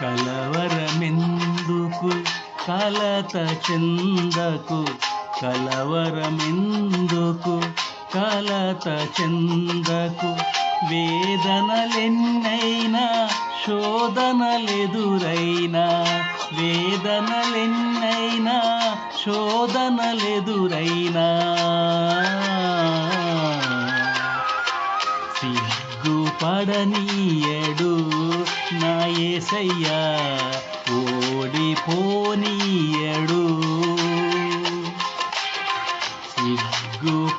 కలవరమెందుకు కలత చెందకు, కలవరమెందుకు కలత చెందకు. వేదనలెన్నైనా శోధనలెదురైనా, వేదనలెన్నైనా శోధనలెదురైనా, సిగ్గుపడనీయడు నా యేసయ్యా, ఓడిపోనీయడు. సిగ్గుపడనీయడు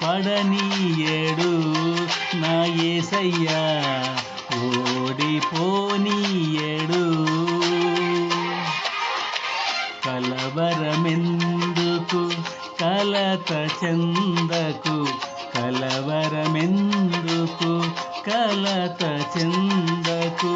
నా యేసయ్యా, ఓడిపోనీయడు. కలవరమెందుకు కలత చెందకు, కలవరమెందుకు కలత చెందకు.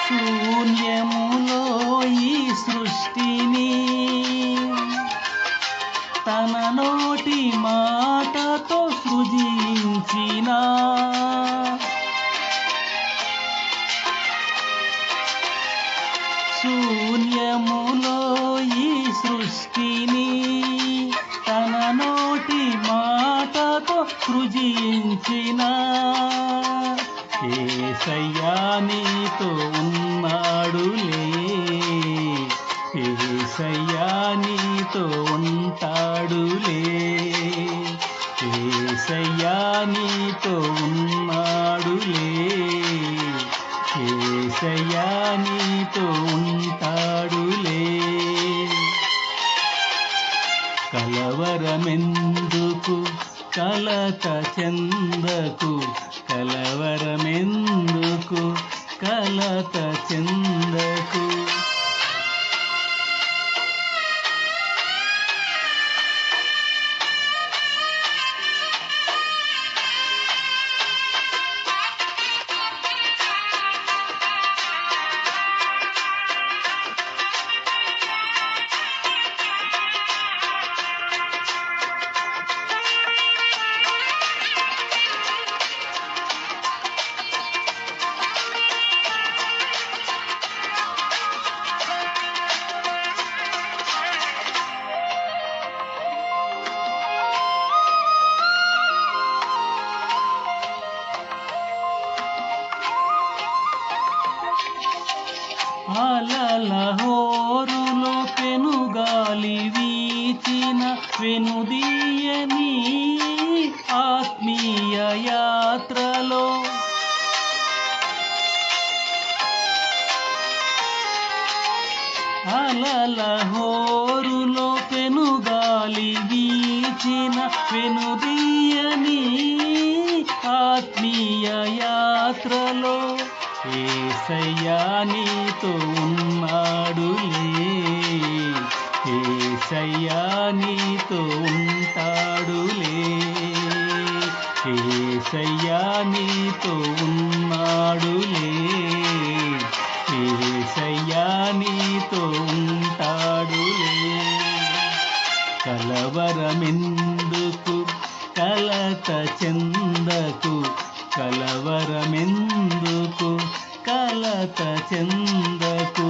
శూన్యములో ఈ సృష్టిని తన నోటి మాటతో సృజించిన, శూన్యములో ఈ సృష్టిని తన నోటి మాటతో సృజించిన యేసయ్యా నీతో ఉన్నాడులే, యేసయ్యా నీతో ఉంటాడులే, యేసయ్యా నీతో ఉన్నాడులే, యేసయ్యా నీతో ఉంటాడులే. కలవరమెందుకు కలత చెందకు, కలవరమెందుకు కలత చెందకు. అలల హోరులో పెనుగాలి వీచిన వెనుదీయని ఆత్మీయ యాత్రలో, అలల హోరులో పెనుగాలి వీచిన వెనుదీయని ఆత్మీయ యాత్రలో యేసయ్యా నీతో ఉన్నాడులే, యేసయ్యా నీతో ఉంటాడులే, యేసయ్యా నీతో ఉన్నాడులే, యేసయ్యా నీతో ఉంటాడులే. కలవరమెందుకు కలత చెందకు, కలవరమెందుకు కలత చెందకు.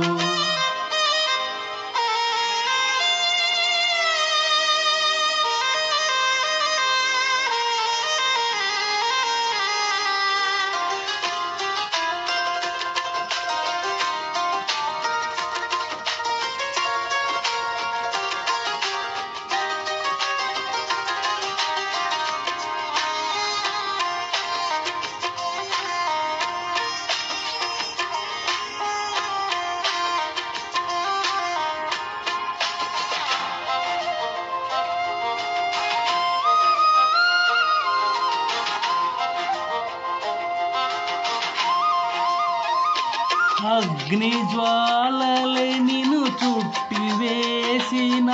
అగ్ని జ్వాలలే నిన్ను చుట్టివేసిన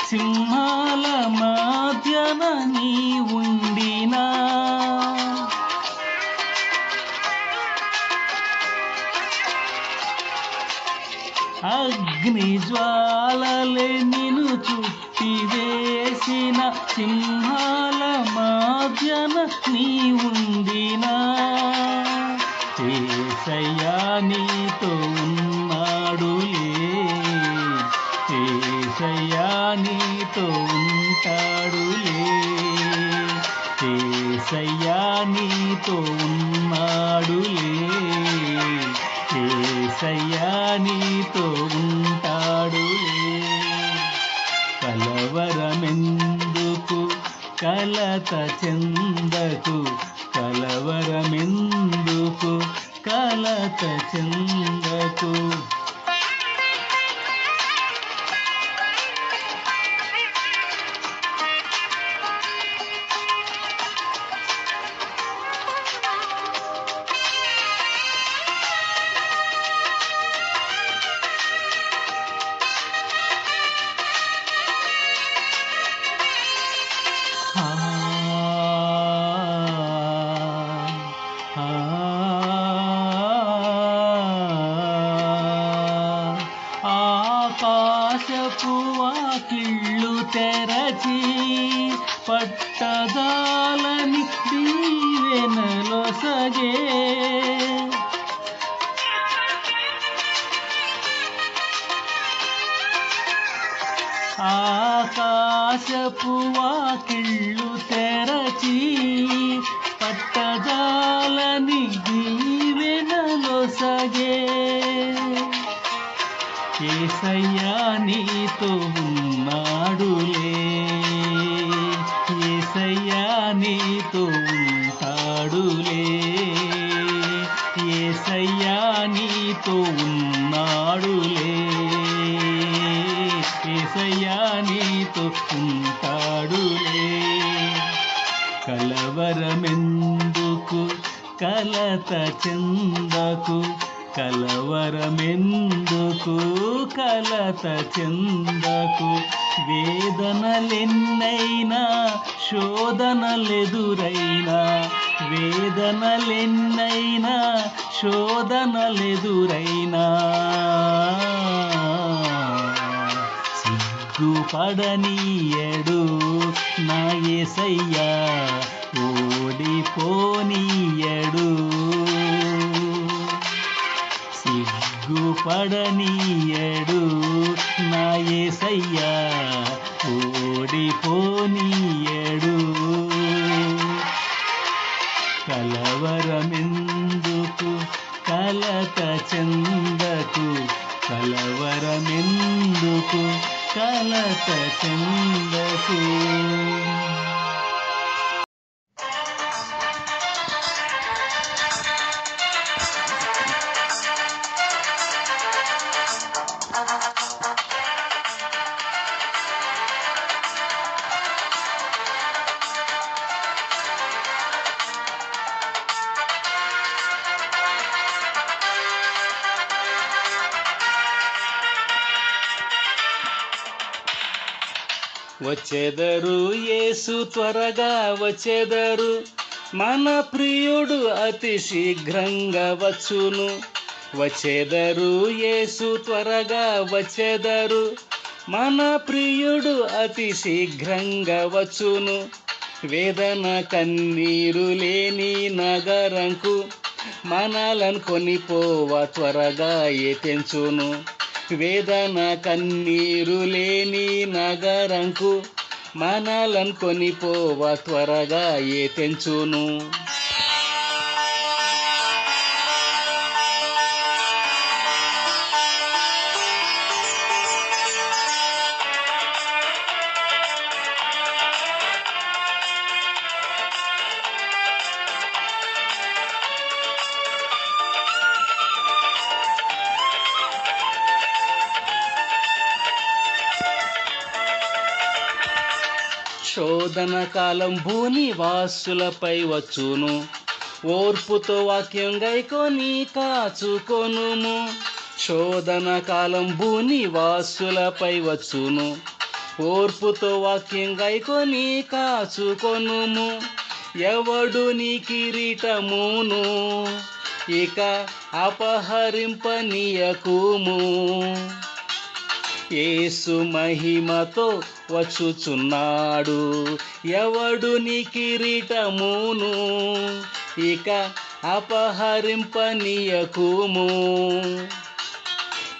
సింహాల మధ్యన నీ ఉండినా అగ్ని జ్వాలలే నిన్ను చుట్టివేసిన సింహాల మధ్యన నీ ఉండినా యేసయ్యా నీతో ఉన్నాడులే యేసయ్యా నీతో ఉంటాడులే యేసయ్యా నీతో ఉన్నాడులే యేసయ్యా నీతో ఉంటాడులే కలవరమెందుకు కలత చెందకు కలవరమెందుకు కలత చెందకు ఆకాశపు వాకిళ్ళు తెరచి పట్టదాలని దీవెనలొసగే ఆకాశపు వాకిళ్ళు తెరచి పట్టజాలని దీవెనలొసగే యేసయ్యా నీతో ఉన్నాడులే యేసయ్యా నీతో ఉంటాడులే యేసయ్యా నీతో ఉన్నాడులే యేసయ్యా నీతో ఉంటాడులే కలవరమెందుకు కలత చెందకు కలవరమెందుకు కలత చెందకు వేదనలెన్నైనా శోధనలెదురైనా వేదనలెన్నైనా శోధనలెదురైనా సిగ్గుపడనీయడు నా యేసయ్యా ఓడిపోనీయడు సిగ్గుపడనీయడు నా యేసయ్యా ఓడిపోనీయడు కలవరమెందుకు కలత చెందకు కలవరమెందుకు కలత చెందకు వచ్చెదరు యేసు త్వరగా వచ్చెదరు మన ప్రియుడు అతి శీఘ్రంగా వచ్చును వచ్చెదరు యేసు త్వరగా వచ్చెదరు మన ప్రియుడు అతి శీఘ్రంగా వచ్చును వేదన కన్నీరు లేని నగరంకు మనలను కొనిపోవ త్వరగా తెంచును వేదన కన్నీరు లేని నగరంకు మనలను కొనిపోవ త్వరగా తెంచును శోధన కాలం భూనివాసులపై వచ్చును ఓర్పుతో వాక్యం గైకొని కాచుకొనుము. శోధన కాలం భూనివాసులపై వచ్చును. ఓర్పుతో వాక్యం గైకొని కాచుకొనుము. ఎవడు నీ కిరీటమును ఇక అపహరింపనీయకుము. యేసు మహిమతో వచ్చుచున్నాడు. ఎవడు నీ కిరీటమును ఇక అపహరింపనీయకుము.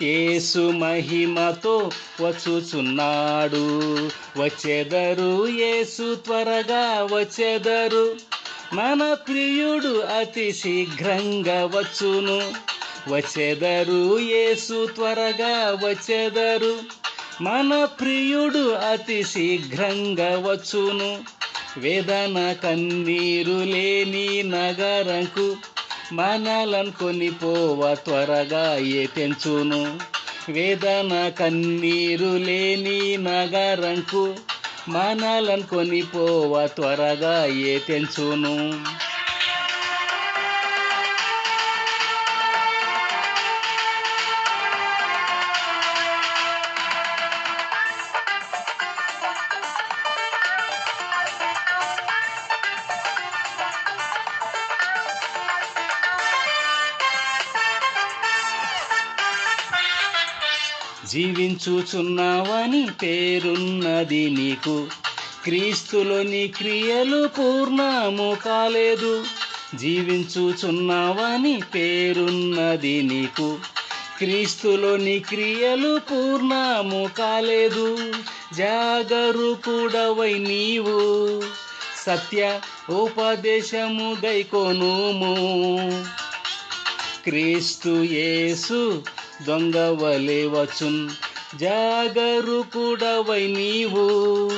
యేసు మహిమతో వచ్చుచున్నాడు. వచ్చెదరు యేసు త్వరగా వచ్చెదరు. మన ప్రియుడు అతి శీఘ్రంగా వచ్చును. వచ్చెదరు యేసు త్వరగా వచ్చెదరు. మన ప్రియుడు అతి శీఘ్రంగా వచ్చును. వేదన కన్నీరు లేని నగరంకు మనలను కొనిపోవ త్వరగా తెంచును. వేదన కన్నీరు లేని నగరంకు మనలను కొనిపోవ త్వరగా తెంచును. జీవించుచున్నావని పేరున్నది నీకు, క్రీస్తులోని క్రియలు పూర్ణము కాలేదు. జీవించుచున్నావని పేరున్నది నీకు, క్రీస్తులోని క్రియలు పూర్ణము కాలేదు. జాగరూకుడవై నీవు సత్య ఉపదేశము గైకొనుము. క్రీస్తు యేసు దొంగవలే వచ్చున్. జాగరూకుడవై నీవు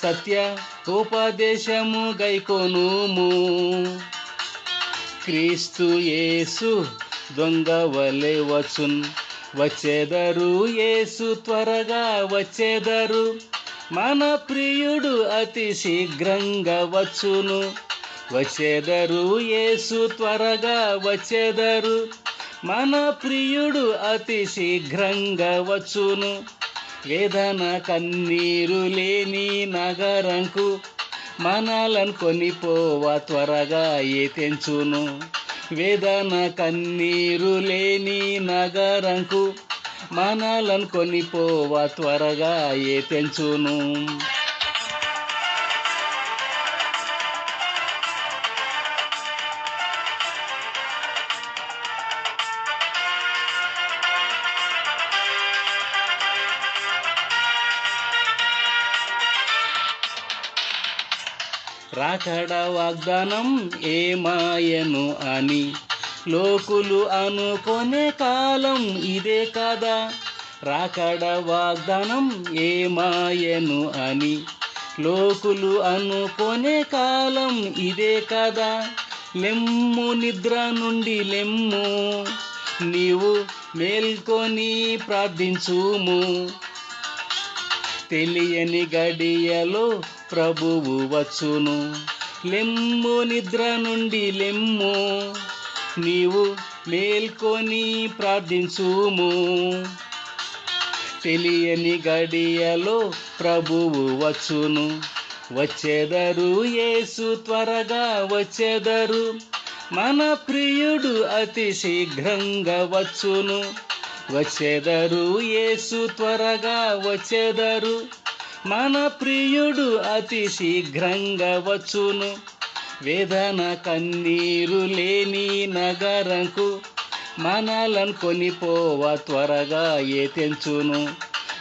సత్య ఉపదేశము గైకొనుము. క్రీస్తు యేసు దొంగవలే వచ్చున్. వచ్చెదరు యేసు త్వరగా వచ్చెదరు. మన ప్రియుడు అతి శీఘ్రంగా వచ్చును. వచ్చెదరు యేసు త్వరగా వచ్చెదరు. మన ప్రియుడు అతి శీఘ్రంగా వచ్చును. వేదన కన్నీరు లేని నగరంకు మనలను కొనిపోవ త్వరగా తెంచును. వేదన కన్నీరు లేని నగరంకు మనలను కొనిపోవ త్వరగా తెంచును. రాకడ వాగ్దానం ఏమాయను అని లోకులు అనుకొనే కాలం ఇదే కదా. రాకడ వాగ్దానం ఏమాయను అని లోకులు అనుకొనే కాలం ఇదే కదా. లెమ్ము నిద్ర నుండి లెమ్ము, నీవు మేల్కొని ప్రార్థించుము. తెలియని గడియలో ప్రభువు వచ్చును. లెమ్ము నిద్ర నుండి లెమ్ము, నీవు మేల్కొని ప్రార్థించుము. తెలియని గడియలో ప్రభువు వచ్చును. వచ్చెదరు యేసు త్వరగా వచ్చెదరు. మన ప్రియుడు అతి శీఘ్రంగా వచ్చును. వచ్చెదరు యేసు త్వరగా వచ్చెదరు. మన ప్రియుడు అతి శీఘ్రంగా వచ్చును. వేదన కన్నీరు లేని నగరంకు మనలను కొనిపోవ త్వరగా తెంచును.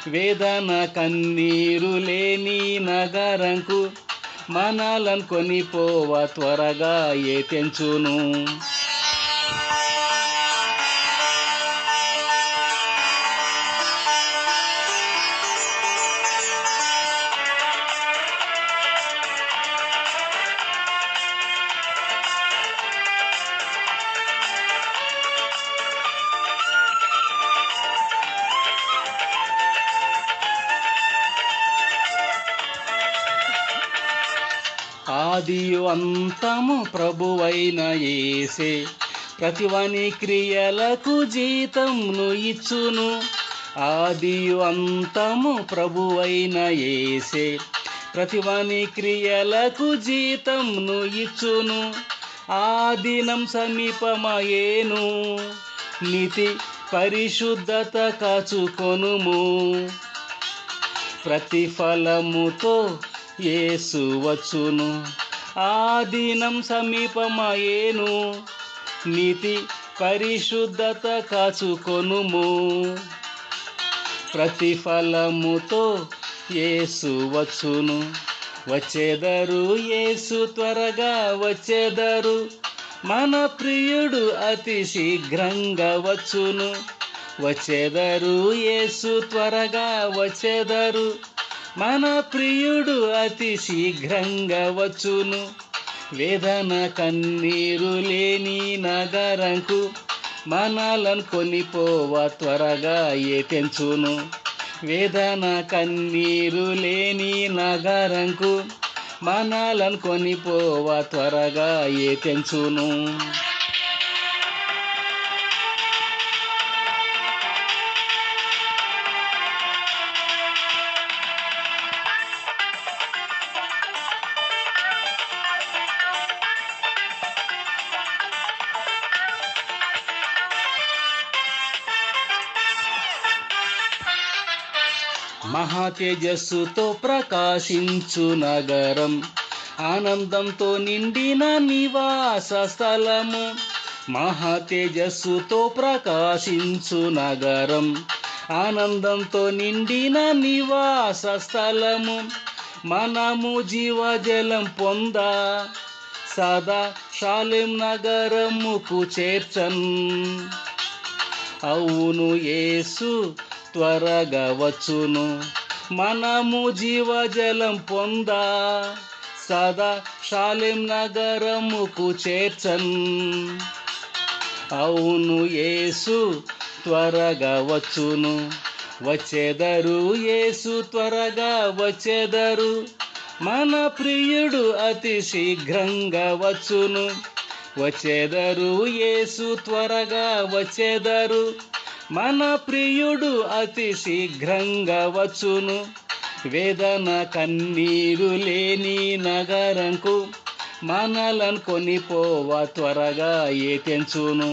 వేదన కన్నీరు లేని నగరంకు మనలను కొనిపోవ త్వరగా తెంచును. ఆదియు అంతము ప్రభువైన యేసే ప్రతివాని క్రియలకు జీతమును ఇచ్చును. ఆదియు అంతము ప్రభువైన యేసే ప్రతివాని క్రియలకు జీతమును ఇచ్చును. ఆ దినం సమీపమాయేను, నీతి పరిశుద్ధత కాచుకొనుము. ప్రతిఫలముతో యేసు వచ్చును. ఆ దినం సమీపమాయేను, నీతి పరిశుద్ధత కాచుకొనుము. ప్రతిఫలముతో యేసు వచ్చును. వచ్చేదరు యేసు త్వరగా వచ్చేదరు, మన ప్రియుడు అతి శీఘ్రంగా వచ్చును. వచ్చేదరు యేసు త్వరగా వచ్చేదరు, మన ప్రియుడు అతి శీఘ్రంగా వచ్చును. వేదన కన్నీరు లేని నగరంకు మనలను కొనిపోవ త్వరగా ఏటెంచును. వేదన కన్నీరు లేని నగరంకు మనలను కొనిపోవ త్వరగా ఏటెంచును. మహా తేజస్సుతో ప్రకాశించు నగరం, ఆనందంతో నిండిన నివాస స్థలము. మహా తేజస్సుతో ప్రకాశించు నగరం, ఆనందంతో నిండిన నివాస స్థలము. మనము జీవజలం పొంద సదా షాలేం నగరముకు చేర్చన్. అవును, యేసు త్వరగా వచ్చును. మనము జీవజలం పొంద సదా షాలేం నగరముకు చేర్చన్. అవును, యేసు త్వరగా వచ్చును. వచ్చేదరు యేసు త్వరగా వచ్చేదరు, మన ప్రియుడు అతి శీఘ్రంగా వచ్చును. వచ్చేదరు యేసు త్వరగా వచ్చేదరు, మన ప్రియుడు అతి శీఘ్రంగా వచ్చును. వేదన కన్నీరు లేని నగరంకు మనలను కొనిపోవ త్వరగా ఏటెంచును.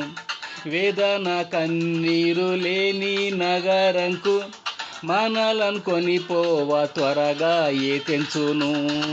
వేదన కన్నీరు లేని నగరంకు మనలను కొనిపోవ త్వరగా ఏటెంచును.